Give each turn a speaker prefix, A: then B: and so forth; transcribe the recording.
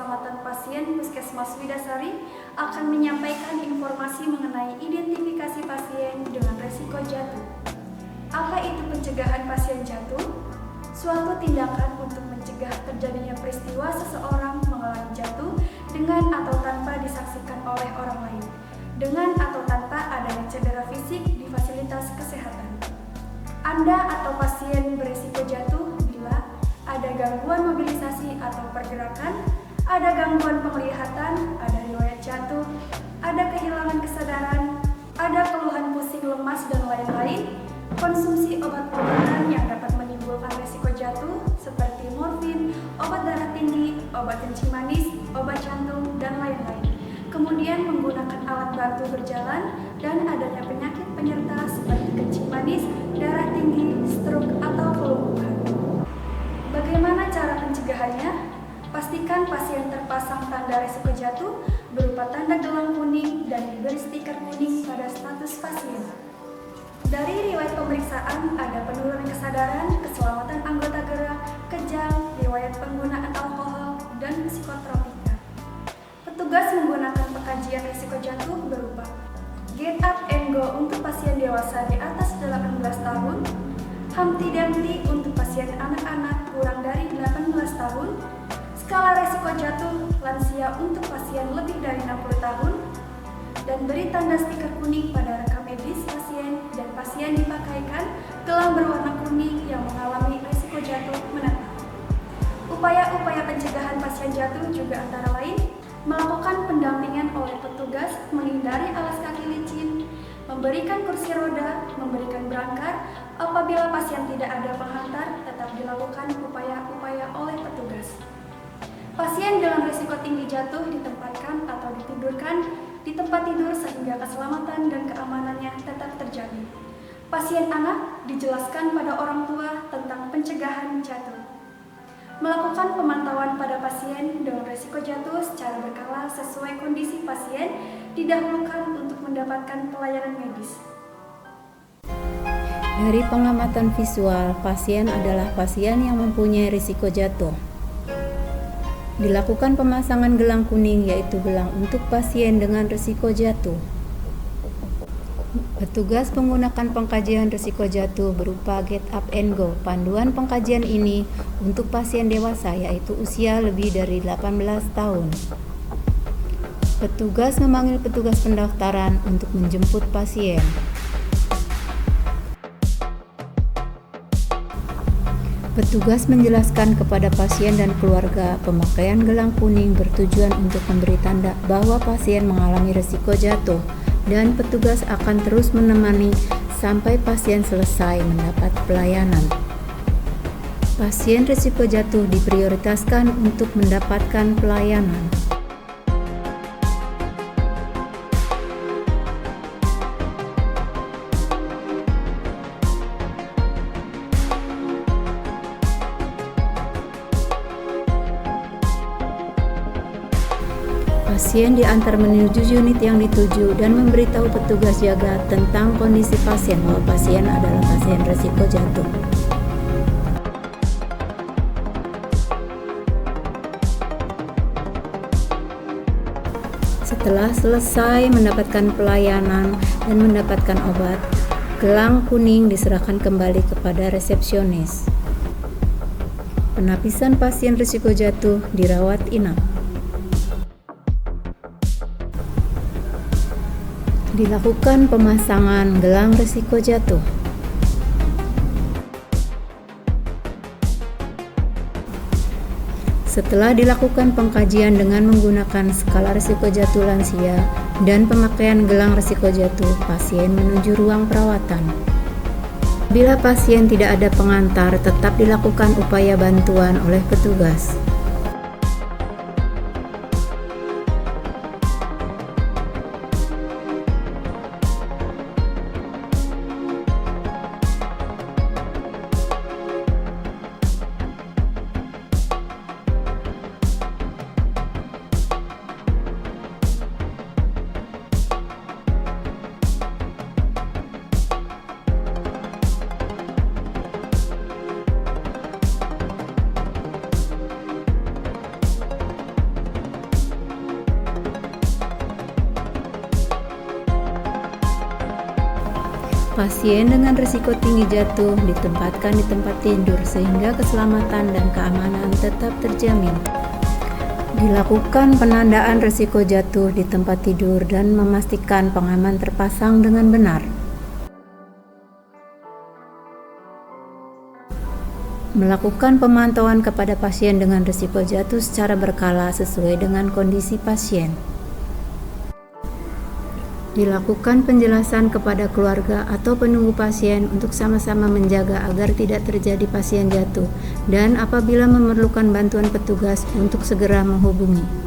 A: Keselamatan Pasien Puskesmas Widasari akan menyampaikan informasi mengenai identifikasi pasien dengan risiko jatuh. Apa itu pencegahan pasien jatuh? Suatu tindakan untuk mencegah terjadinya peristiwa seseorang mengalami jatuh dengan atau tanpa disaksikan oleh orang lain, dengan atau tanpa adanya cedera fisik di fasilitas kesehatan. Anda atau pasien berisiko jatuh bila ada gangguan mobilisasi atau pergerakan, ada gangguan penglihatan, ada riwayat jatuh, ada kehilangan kesadaran, ada keluhan pusing, lemas, dan lain-lain, konsumsi obat-obatan yang dapat menimbulkan risiko jatuh seperti morfin, obat darah tinggi, obat kencing manis, obat jantung, dan lain-lain. Kemudian menggunakan alat bantu berjalan dan adanya penyakit penyerta seperti kencing manis, darah tinggi, stroke, atau kelumpuhan. Bagaimana cara pencegahannya? Pastikan pasien terpasang tanda risiko jatuh berupa tanda gelang kuning dan diberi stiker kuning pada status pasien. Dari riwayat pemeriksaan ada penurunan kesadaran, keselamatan anggota gerak, kejang, riwayat penggunaan alkohol, dan psikotropika. Petugas menggunakan pengkajian risiko jatuh berupa Get Up and Go untuk pasien dewasa di atas 18 tahun, Humpty Dumpty untuk pasien anak-anak kurang dari 18 tahun, skala risiko jatuh lansia untuk pasien lebih dari 60 tahun, dan beri tanda stiker kuning pada rekam medis pasien dan pasien dipakaikan gelang berwarna kuning yang mengalami risiko jatuh menetap. Upaya-upaya pencegahan pasien jatuh juga antara lain melakukan pendampingan oleh petugas, menghindari alas kaki licin, memberikan kursi roda, memberikan berangkar. Apabila pasien tidak ada penghantar, tetap dilakukan upaya-upaya oleh petugas. Pasien dengan risiko tinggi jatuh ditempatkan atau ditidurkan di tempat tidur sehingga keselamatan dan keamanannya tetap terjaga. Pasien anak dijelaskan pada orang tua tentang pencegahan jatuh. Melakukan pemantauan pada pasien dengan risiko jatuh secara berkala sesuai kondisi pasien didahulukan untuk mendapatkan pelayanan medis.
B: Dari pengamatan visual, pasien adalah pasien yang mempunyai risiko jatuh. Dilakukan pemasangan gelang kuning, yaitu gelang untuk pasien dengan risiko jatuh. Petugas menggunakan pengkajian risiko jatuh berupa Get Up and Go. Panduan pengkajian ini untuk pasien dewasa, yaitu usia lebih dari 18 tahun. Petugas memanggil petugas pendaftaran untuk menjemput pasien. Petugas menjelaskan kepada pasien dan keluarga pemakaian gelang kuning bertujuan untuk memberi tanda bahwa pasien mengalami risiko jatuh, dan petugas akan terus menemani sampai pasien selesai mendapat pelayanan. Pasien risiko jatuh diprioritaskan untuk mendapatkan pelayanan. Pasien diantar menuju unit yang dituju dan memberitahu petugas jaga tentang kondisi pasien bahwa pasien adalah pasien risiko jatuh. Setelah selesai mendapatkan pelayanan dan mendapatkan obat, gelang kuning diserahkan kembali kepada resepsionis. Penapisan pasien risiko jatuh dirawat inap. Dilakukan pemasangan gelang risiko jatuh. Setelah dilakukan pengkajian dengan menggunakan skala risiko jatuh lansia dan pemakaian gelang risiko jatuh, pasien menuju ruang perawatan. Bila pasien tidak ada pengantar, tetap dilakukan upaya bantuan oleh petugas. Pasien dengan risiko tinggi jatuh ditempatkan di tempat tidur sehingga keselamatan dan keamanan tetap terjamin. Dilakukan penandaan risiko jatuh di tempat tidur dan memastikan pengaman terpasang dengan benar. Melakukan pemantauan kepada pasien dengan risiko jatuh secara berkala sesuai dengan kondisi pasien. Dilakukan penjelasan kepada keluarga atau penunggu pasien untuk sama-sama menjaga agar tidak terjadi pasien jatuh dan apabila memerlukan bantuan petugas untuk segera menghubungi.